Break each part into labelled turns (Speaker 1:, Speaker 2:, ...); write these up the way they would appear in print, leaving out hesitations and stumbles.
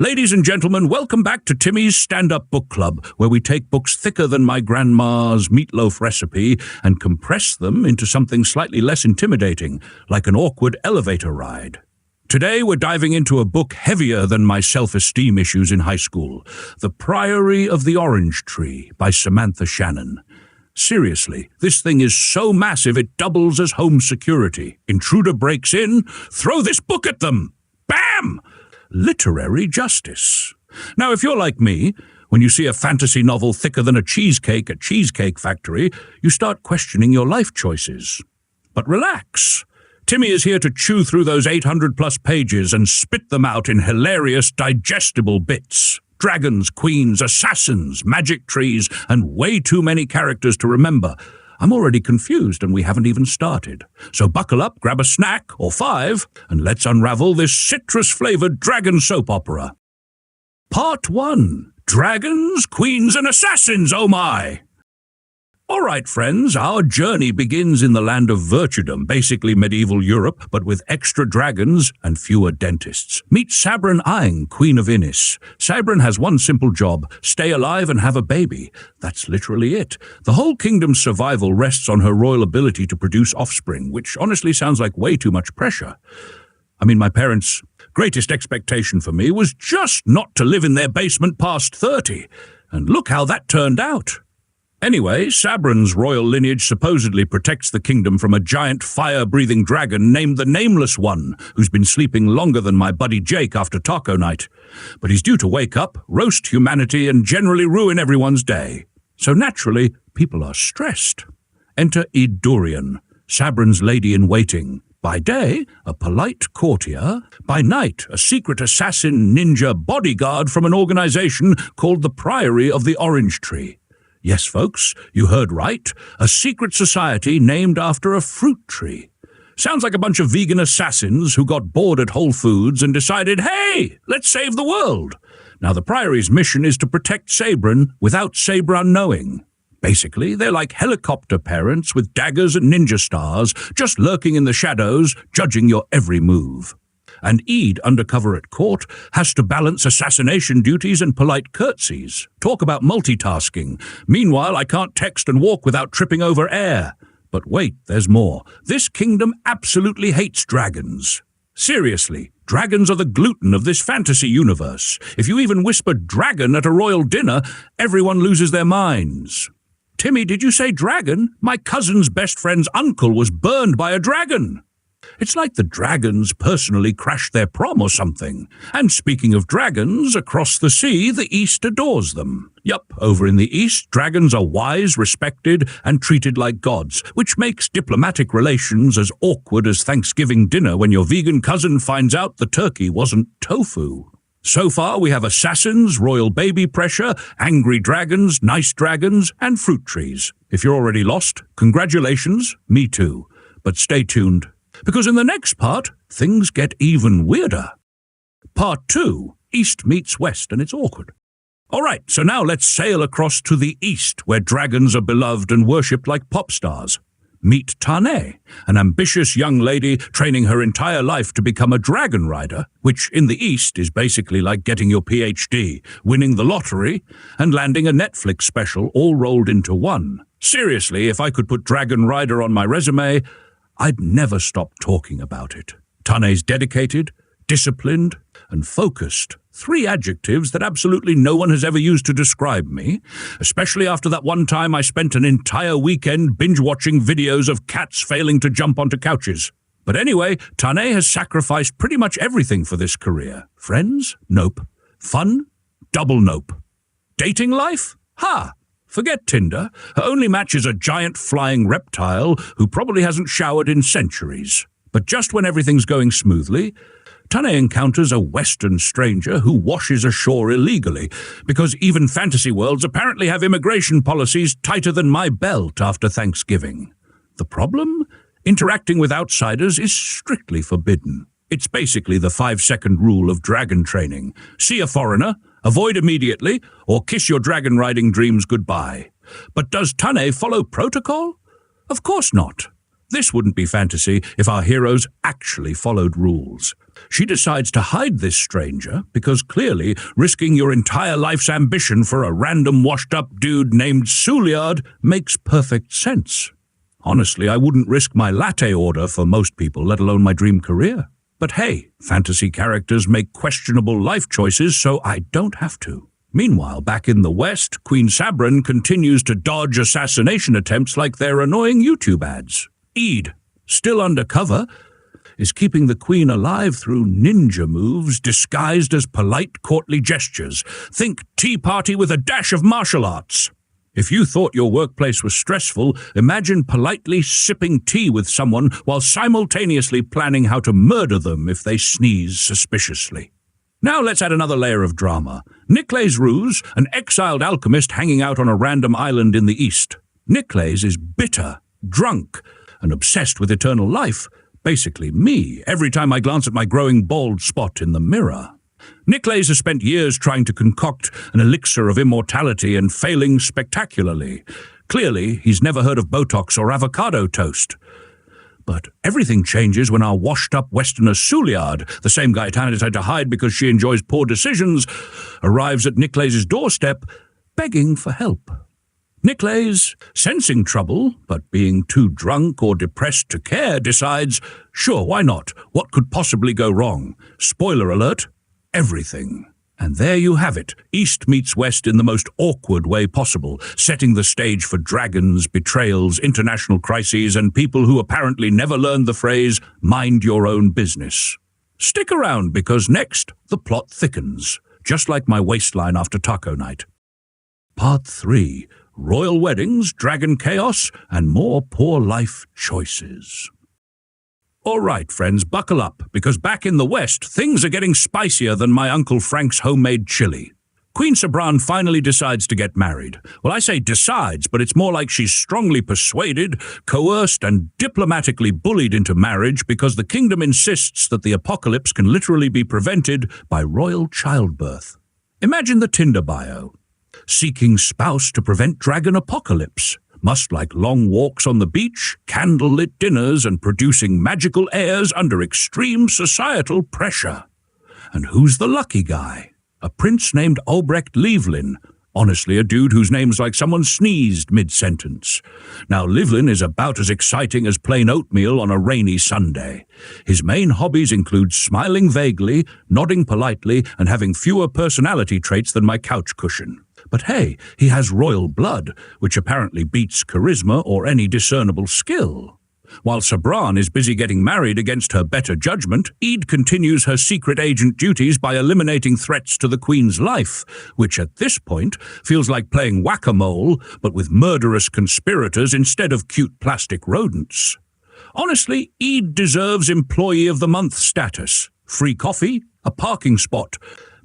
Speaker 1: Ladies and gentlemen, welcome back to Timmy's Stand-Up Book Club, where we take books thicker than my grandma's meatloaf recipe and compress them into something slightly less intimidating, like an awkward elevator ride. Today we're diving into a book heavier than my self-esteem issues in high school, The Priory of the Orange Tree by Samantha Shannon. Seriously, this thing is so massive it doubles as home security. Intruder breaks in, throw this book at them! Bam! Literary justice. Now, if you're like me, when you see a fantasy novel thicker than a cheesecake at Cheesecake Factory, you start questioning your life choices. But relax. Timmy is here to chew through those 800-plus pages and spit them out in hilarious, digestible bits. Dragons, queens, assassins, magic trees, and way too many characters to remember. I'm already confused and we haven't even started. So buckle up, grab a snack, or 5, and let's unravel this citrus-flavored dragon soap opera. Part 1. Dragons, Queens, and Assassins, oh my! All right, friends, our journey begins in the land of Virtudom, basically medieval Europe, but with extra dragons and fewer dentists. Meet Sabran Aing, Queen of Innis. Sabran has one simple job: stay alive and have a baby. That's literally it. The whole kingdom's survival rests on her royal ability to produce offspring, which honestly sounds like way too much pressure. I mean, my parents' greatest expectation for me was just not to live in their basement past 30. And look how that turned out. Anyway, Sabran's royal lineage supposedly protects the kingdom from a giant fire-breathing dragon named the Nameless One, who's been sleeping longer than my buddy Jake after taco night. But he's due to wake up, roast humanity, and generally ruin everyone's day. So naturally, people are stressed. Enter Idurian, Sabran's lady-in-waiting. By day, a polite courtier. By night, a secret assassin ninja bodyguard from an organization called the Priory of the Orange Tree. Yes, folks, you heard right. A secret society named after a fruit tree. Sounds like a bunch of vegan assassins who got bored at Whole Foods and decided, hey, let's save the world. Now, the Priory's mission is to protect Sabran without Sabran knowing. Basically, they're like helicopter parents with daggers and ninja stars, just lurking in the shadows, judging your every move. And Eid, undercover at court, has to balance assassination duties and polite curtsies. Talk about multitasking. Meanwhile, I can't text and walk without tripping over air. But wait, there's more. This kingdom absolutely hates dragons. Seriously, dragons are the gluten of this fantasy universe. If you even whisper dragon at a royal dinner, everyone loses their minds. Timmy, did you say dragon? My cousin's best friend's uncle was burned by a dragon. It's like the dragons personally crashed their prom or something. And speaking of dragons, across the sea, the East adores them. Yup, over in the East, dragons are wise, respected, and treated like gods, which makes diplomatic relations as awkward as Thanksgiving dinner when your vegan cousin finds out the turkey wasn't tofu. So far, we have assassins, royal baby pressure, angry dragons, nice dragons, and fruit trees. If you're already lost, congratulations, me too. But stay tuned, because in the next part, things get even weirder. Part 2, East meets West, and it's awkward. All right, so now let's sail across to the East, where dragons are beloved and worshipped like pop stars. Meet Tane, an ambitious young lady training her entire life to become a dragon rider, which in the East is basically like getting your PhD, winning the lottery, and landing a Netflix special all rolled into one. Seriously, if I could put Dragon Rider on my resume, I'd never stop talking about it. Tane's dedicated, disciplined, and focused. 3 adjectives that absolutely no one has ever used to describe me, especially after that one time I spent an entire weekend binge-watching videos of cats failing to jump onto couches. But anyway, Tane has sacrificed pretty much everything for this career. Friends? Nope. Fun? Double nope. Dating life? Ha! Forget Tinder. Her only match is a giant flying reptile who probably hasn't showered in centuries. But just when everything's going smoothly, Tane encounters a Western stranger who washes ashore illegally, because even fantasy worlds apparently have immigration policies tighter than my belt after Thanksgiving. The problem? Interacting with outsiders is strictly forbidden. It's basically the 5-second rule of dragon training. See a foreigner, avoid immediately, or kiss your dragon riding dreams goodbye. But does Tane follow protocol? Of course not. This wouldn't be fantasy if our heroes actually followed rules. She decides to hide this stranger because clearly risking your entire life's ambition for a random washed-up dude named Souliard makes perfect sense. Honestly, I wouldn't risk my latte order for most people, let alone my dream career. But hey, fantasy characters make questionable life choices, so I don't have to. Meanwhile, back in the West, Queen Sabran continues to dodge assassination attempts like they're annoying YouTube ads. Eid, still undercover, is keeping the Queen alive through ninja moves disguised as polite courtly gestures. Think tea party with a dash of martial arts. If you thought your workplace was stressful, imagine politely sipping tea with someone while simultaneously planning how to murder them if they sneeze suspiciously. Now let's add another layer of drama. Niclais Ruse, an exiled alchemist hanging out on a random island in the east. Niclais is bitter, drunk, and obsessed with eternal life. Basically me, every time I glance at my growing bald spot in the mirror. Niclais has spent years trying to concoct an elixir of immortality and failing spectacularly. Clearly, he's never heard of Botox or avocado toast. But everything changes when our washed-up Westerner Souliard, the same guy Tana decided to hide because she enjoys poor decisions, arrives at Niclais's doorstep, begging for help. Niclais, sensing trouble, but being too drunk or depressed to care, decides, sure, why not? What could possibly go wrong? Spoiler alert, everything. And there you have it, East meets West in the most awkward way possible, setting the stage for dragons, betrayals, international crises, and people who apparently never learned the phrase, mind your own business. Stick around, because next, the plot thickens, just like my waistline after taco night. Part 3. Royal weddings, dragon chaos, and more poor life choices. All right, friends, buckle up, because back in the West, things are getting spicier than my Uncle Frank's homemade chili. Queen Sabran finally decides to get married. Well, I say decides, but it's more like she's strongly persuaded, coerced, and diplomatically bullied into marriage because the kingdom insists that the apocalypse can literally be prevented by royal childbirth. Imagine the Tinder bio. Seeking spouse to prevent dragon apocalypse. Must like long walks on the beach, candlelit dinners, and producing magical heirs under extreme societal pressure. And who's the lucky guy? A prince named Albrecht Livlin. Honestly, a dude whose name's like someone sneezed mid-sentence. Now, Livlin is about as exciting as plain oatmeal on a rainy Sunday. His main hobbies include smiling vaguely, nodding politely, and having fewer personality traits than my couch cushion. But hey, he has royal blood, which apparently beats charisma or any discernible skill. While Sabran is busy getting married against her better judgment, Eid continues her secret agent duties by eliminating threats to the Queen's life, which at this point feels like playing whack-a-mole, but with murderous conspirators instead of cute plastic rodents. Honestly, Eid deserves Employee of the Month status. Free coffee, a parking spot,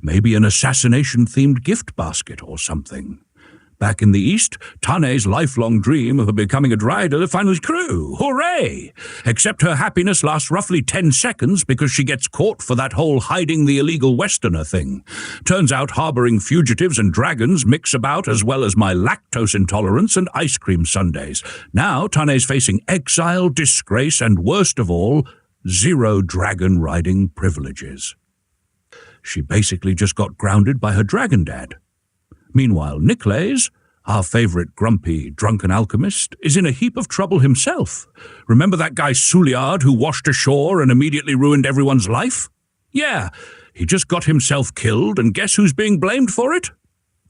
Speaker 1: maybe an assassination-themed gift basket or something. Back in the East, Tane's lifelong dream of becoming a rider finally true. Hooray! Except her happiness lasts roughly 10 seconds because she gets caught for that whole hiding the illegal Westerner thing. Turns out harboring fugitives and dragons mix about, as well as my lactose intolerance and ice cream sundaes. Now Tane's facing exile, disgrace, and worst of all, 0 dragon riding privileges. She basically just got grounded by her dragon dad. Meanwhile, Niclais, our favorite grumpy, drunken alchemist, is in a heap of trouble himself. Remember that guy Souliard who washed ashore and immediately ruined everyone's life? Yeah, he just got himself killed, and guess who's being blamed for it?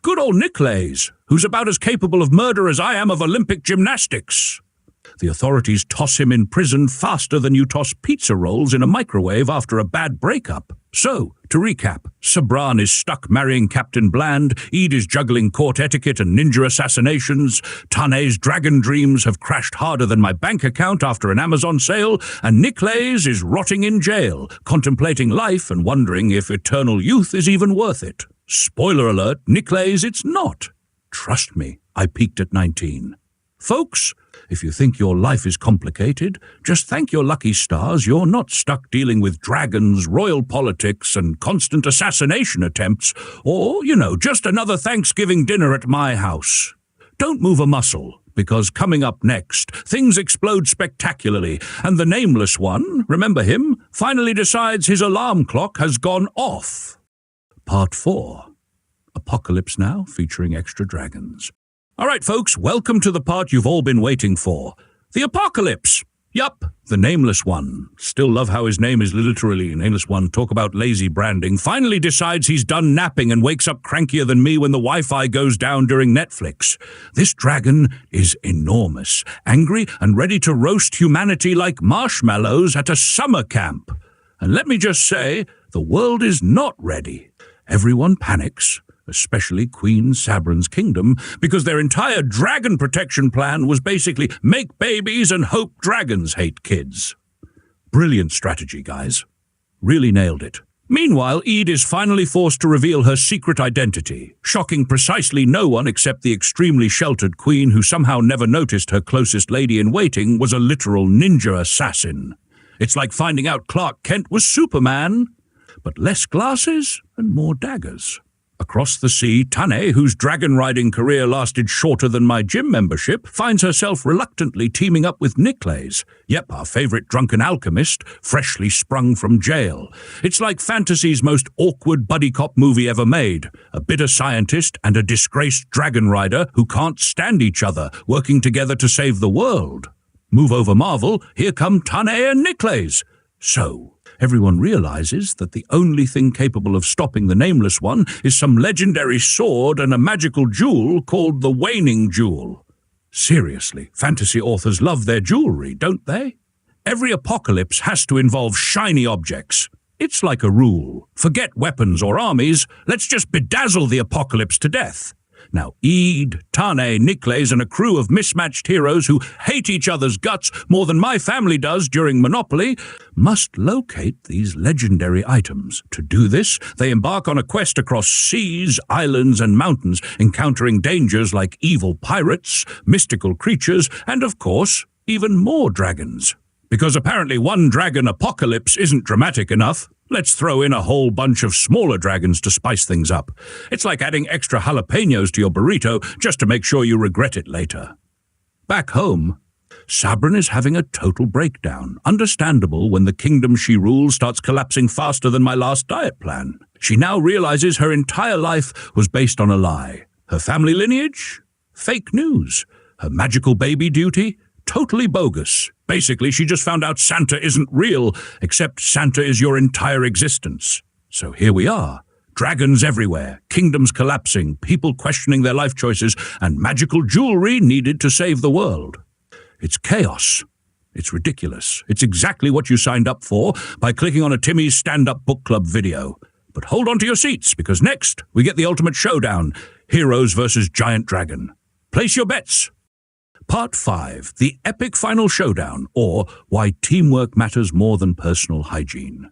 Speaker 1: Good old Niclais, who's about as capable of murder as I am of Olympic gymnastics. The authorities toss him in prison faster than you toss pizza rolls in a microwave after a bad breakup. So, to recap, Sabran is stuck marrying Captain Bland, Eid is juggling court etiquette and ninja assassinations, Tane's dragon dreams have crashed harder than my bank account after an Amazon sale, and Niclais is rotting in jail, contemplating life and wondering if eternal youth is even worth it. Spoiler alert, Niclais, it's not. Trust me, I peaked at 19. Folks, if you think your life is complicated, just thank your lucky stars you're not stuck dealing with dragons, royal politics, and constant assassination attempts, or, just another Thanksgiving dinner at my house. Don't move a muscle, because coming up next, things explode spectacularly, and the Nameless One, remember him, finally decides his alarm clock has gone off. Part 4. Apocalypse Now, featuring extra dragons. All right, folks, welcome to the part you've all been waiting for. The apocalypse. Yup, the Nameless One. Still love how his name is literally Nameless One. Talk about lazy branding. Finally decides he's done napping and wakes up crankier than me when the Wi-Fi goes down during Netflix. This dragon is enormous, angry and ready to roast humanity like marshmallows at a summer camp. And let me just say, the world is not ready. Everyone panics, especially Queen Sabran's kingdom, because their entire dragon protection plan was basically make babies and hope dragons hate kids. Brilliant strategy, guys. Really nailed it. Meanwhile, Ede is finally forced to reveal her secret identity, shocking precisely no one except the extremely sheltered queen who somehow never noticed her closest lady-in-waiting was a literal ninja assassin. It's like finding out Clark Kent was Superman, but less glasses and more daggers. Across the sea, Tane, whose dragon-riding career lasted shorter than my gym membership, finds herself reluctantly teaming up with Nikles. Yep, our favorite drunken alchemist, freshly sprung from jail. It's like fantasy's most awkward buddy cop movie ever made. A bitter scientist and a disgraced dragon rider who can't stand each other, working together to save the world. Move over Marvel, here come Tane and Nikles. So, everyone realizes that the only thing capable of stopping the Nameless One is some legendary sword and a magical jewel called the Waning Jewel. Seriously, fantasy authors love their jewelry, don't they? Every apocalypse has to involve shiny objects. It's like a rule. Forget weapons or armies, let's just bedazzle the apocalypse to death. Now, Ede, Tane, Nikles, and a crew of mismatched heroes who hate each other's guts more than my family does during Monopoly must locate these legendary items. To do this, they embark on a quest across seas, islands, and mountains, encountering dangers like evil pirates, mystical creatures, and, of course, even more dragons. Because apparently one dragon apocalypse isn't dramatic enough, let's throw in a whole bunch of smaller dragons to spice things up. It's like adding extra jalapenos to your burrito just to make sure you regret it later. Back home, Sabran is having a total breakdown. Understandable when the kingdom she rules starts collapsing faster than my last diet plan. She now realizes her entire life was based on a lie. Her family lineage? Fake news. Her magical baby duty? Totally bogus. Basically, she just found out Santa isn't real, except Santa is your entire existence. So here we are. Dragons everywhere, kingdoms collapsing, people questioning their life choices, and magical jewelry needed to save the world. It's chaos. It's ridiculous. It's exactly what you signed up for by clicking on a Timmy's Stand-Up Book Club video. But hold on to your seats, because next we get the ultimate showdown, heroes versus giant dragon. Place your bets. Part 5, the epic final showdown, or why teamwork matters more than personal hygiene.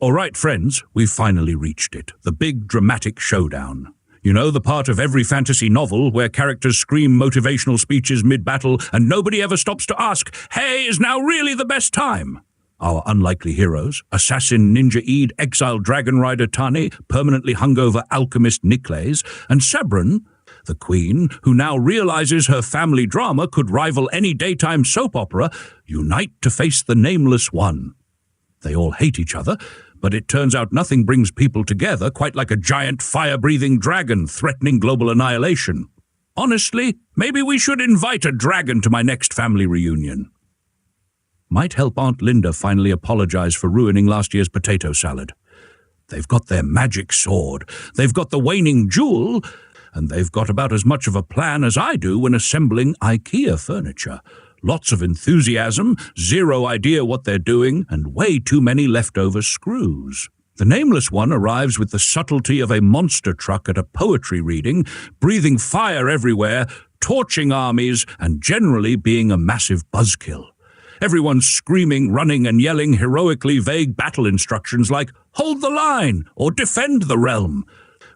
Speaker 1: All right, friends, we've finally reached it, the big dramatic showdown. You know, the part of every fantasy novel where characters scream motivational speeches mid-battle and nobody ever stops to ask, hey, is now really the best time? Our unlikely heroes, assassin ninja Ede, exiled dragon rider Tane, permanently hungover alchemist Nikles, and Sabran, the queen, who now realizes her family drama could rival any daytime soap opera, unite to face the Nameless One. They all hate each other, but it turns out nothing brings people together quite like a giant fire-breathing dragon threatening global annihilation. Honestly, maybe we should invite a dragon to my next family reunion. Might help Aunt Linda finally apologize for ruining last year's potato salad. They've got their magic sword, they've got the Waning Jewel, and they've got about as much of a plan as I do when assembling IKEA furniture. Lots of enthusiasm, zero idea what they're doing, and way too many leftover screws. The Nameless One arrives with the subtlety of a monster truck at a poetry reading, breathing fire everywhere, torching armies, and generally being a massive buzzkill. Everyone's screaming, running, and yelling heroically vague battle instructions like, hold the line, or defend the realm,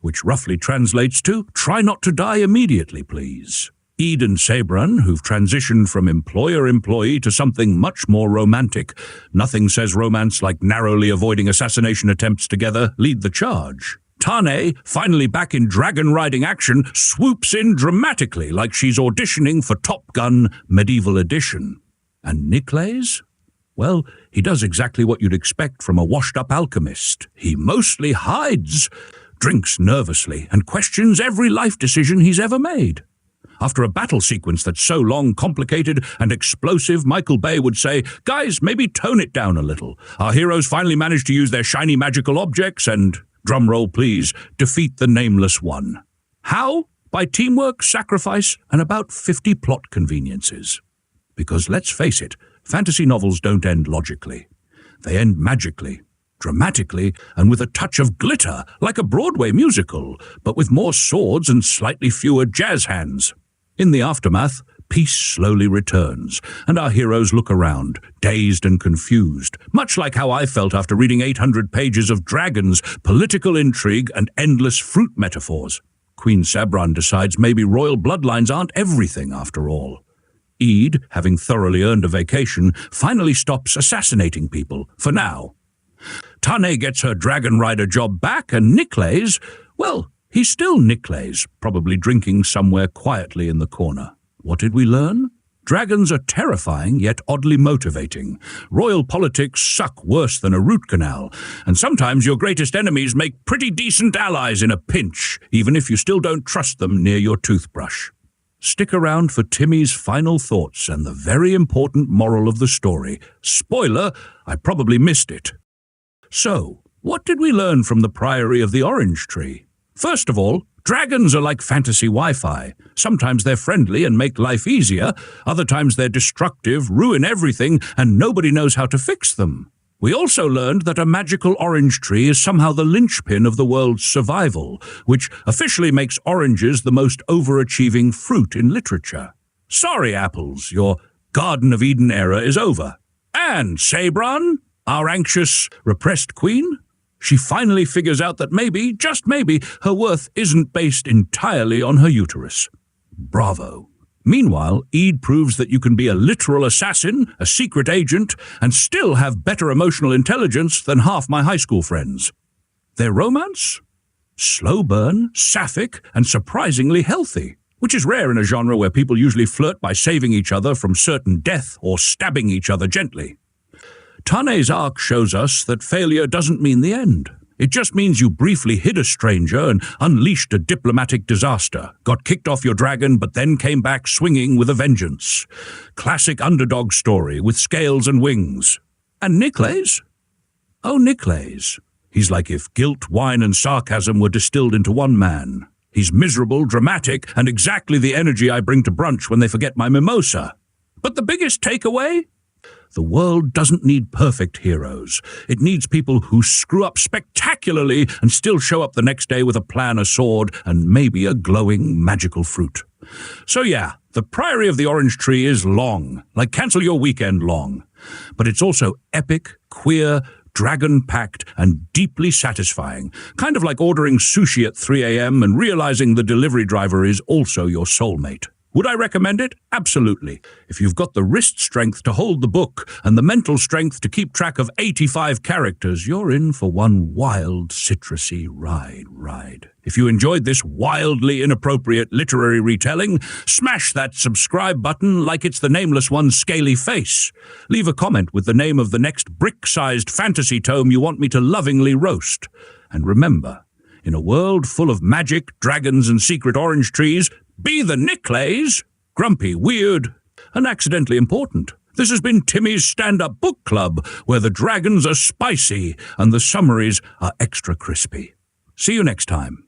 Speaker 1: which roughly translates to, try not to die immediately, please. Ede and Sabran, who've transitioned from employer-employee to something much more romantic. Nothing says romance like narrowly avoiding assassination attempts together, lead the charge. Tane, finally back in dragon-riding action, swoops in dramatically like she's auditioning for Top Gun Medieval Edition. And Nicolaes? Well, he does exactly what you'd expect from a washed-up alchemist. He mostly hides, drinks nervously, and questions every life decision he's ever made. After a battle sequence that's so long, complicated, and explosive, Michael Bay would say, "Guys, maybe tone it down a little. Our heroes finally managed to use their shiny magical objects and, drumroll please, defeat the Nameless One. How? By teamwork, sacrifice, and about 50 plot conveniences." Because let's face it, fantasy novels don't end logically. They end magically, dramatically, and with a touch of glitter, like a Broadway musical, but with more swords and slightly fewer jazz hands. In the aftermath, peace slowly returns, and our heroes look around, dazed and confused, much like how I felt after reading 800 pages of dragons, political intrigue, and endless fruit metaphors. Queen Sabran decides maybe royal bloodlines aren't everything after all. Ede, having thoroughly earned a vacation, finally stops assassinating people, for now. Tane gets her dragon rider job back, and Nicolaes, well, he's still Nicolaes, probably drinking somewhere quietly in the corner. What did we learn? Dragons are terrifying yet oddly motivating. Royal politics suck worse than a root canal, and sometimes your greatest enemies make pretty decent allies in a pinch, even if you still don't trust them near your toothbrush. Stick around for Timmy's final thoughts and the very important moral of the story. Spoiler, I probably missed it. So, what did we learn from the Priory of the Orange Tree? First of all, dragons are like fantasy Wi-Fi. Sometimes they're friendly and make life easier. Other times they're destructive, ruin everything, and nobody knows how to fix them. We also learned that a magical orange tree is somehow the linchpin of the world's survival, which officially makes oranges the most overachieving fruit in literature. Sorry, apples, your Garden of Eden era is over. And Sabran, our anxious, repressed queen? She finally figures out that maybe, just maybe, her worth isn't based entirely on her uterus. Bravo. Meanwhile, Ede proves that you can be a literal assassin, a secret agent, and still have better emotional intelligence than half my high school friends. Their romance? Slow burn, sapphic, and surprisingly healthy, which is rare in a genre where people usually flirt by saving each other from certain death or stabbing each other gently. Tane's arc shows us that failure doesn't mean the end. It just means you briefly hid a stranger and unleashed a diplomatic disaster, got kicked off your dragon, but then came back swinging with a vengeance. Classic underdog story with scales and wings. And Nicolaes? Oh, Nicolaes. He's like if guilt, wine, and sarcasm were distilled into one man. He's miserable, dramatic, and exactly the energy I bring to brunch when they forget my mimosa. But the biggest takeaway? The world doesn't need perfect heroes. It needs people who screw up spectacularly and still show up the next day with a plan, a sword, and maybe a glowing magical fruit. So yeah, the Priory of the Orange Tree is long, like cancel your weekend long. But it's also epic, queer, dragon-packed, and deeply satisfying. Kind of like ordering sushi at 3 a.m. and realizing the delivery driver is also your soulmate. Would I recommend it? Absolutely. If you've got the wrist strength to hold the book and the mental strength to keep track of 85 characters, you're in for one wild, citrusy ride. If you enjoyed this wildly inappropriate literary retelling, smash that subscribe button like it's the Nameless One's scaly face. Leave a comment with the name of the next brick-sized fantasy tome you want me to lovingly roast. And remember, in a world full of magic, dragons, and secret orange trees, be the Nicolaes, grumpy, weird, and accidentally important. This has been Timmy's Stand-Up Book Club, where the dragons are spicy and the summaries are extra crispy. See you next time.